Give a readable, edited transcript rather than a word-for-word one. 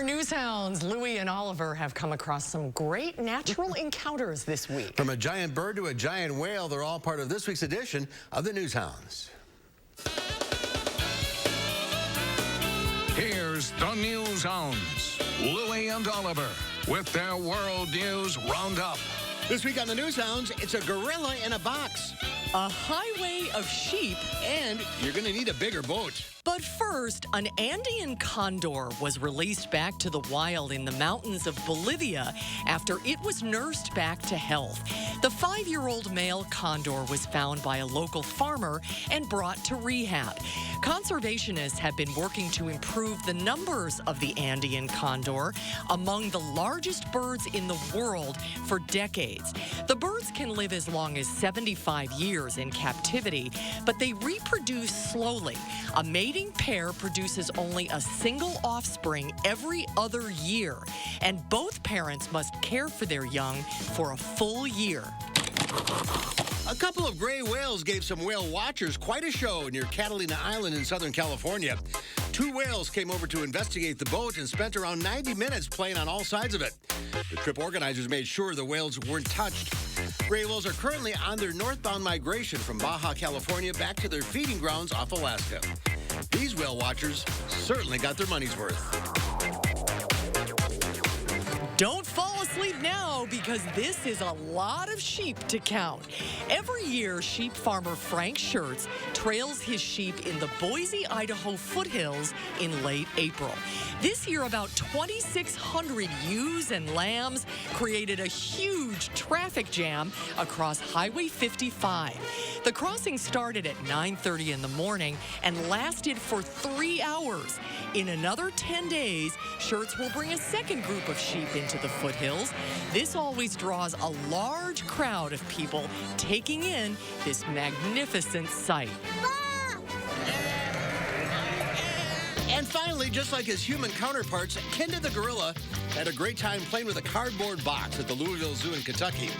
Our Newshounds, Lui and Oliver, have come across some great natural encounters this week. From a giant bird to a giant whale, they're all part of this week's edition of the Newshounds. Here's the Newshounds, Lui and Oliver, with their World News Roundup. This week on the Newshounds, it's a gorilla in a box. A highway of sheep. And you're going to need a bigger boat. But first, an Andean condor was released back to the wild in the mountains of Bolivia after it was nursed back to health. The 5-year-old male condor was found by a local farmer and brought to rehab. Conservationists have been working to improve the numbers of the Andean condor, among the largest birds in the world, for decades. The birds can live as long as 75 years in captivity, but they reproduce slowly. A mating pair produces only a single offspring every other year, and both parents must care for their young for a full year. A couple of gray whales gave some whale watchers quite a show near Catalina Island in Southern California. 2 whales came over to investigate the boat and spent around 90 minutes playing on all sides of it. The trip organizers made sure the whales weren't touched. Gray whales are currently on their northbound migration from Baja California back to their feeding grounds off Alaska. These whale watchers certainly got their money's worth. Don't fall asleep now, because this is a lot of sheep to count. Every year, sheep farmer Frank Schertz trails his sheep in the Boise, Idaho foothills in late April. This year, about 2,600 ewes and lambs created a huge traffic jam across Highway 55. The crossing started at 9:30 in the morning and lasted for 3 hours. In another 10 days, Schertz will bring a second group of sheep into the foothills. This always draws a large crowd of people taking in this magnificent sight. And finally, just like his human counterparts, Kenda the gorilla had a great time playing with a cardboard box at the Louisville Zoo in Kentucky.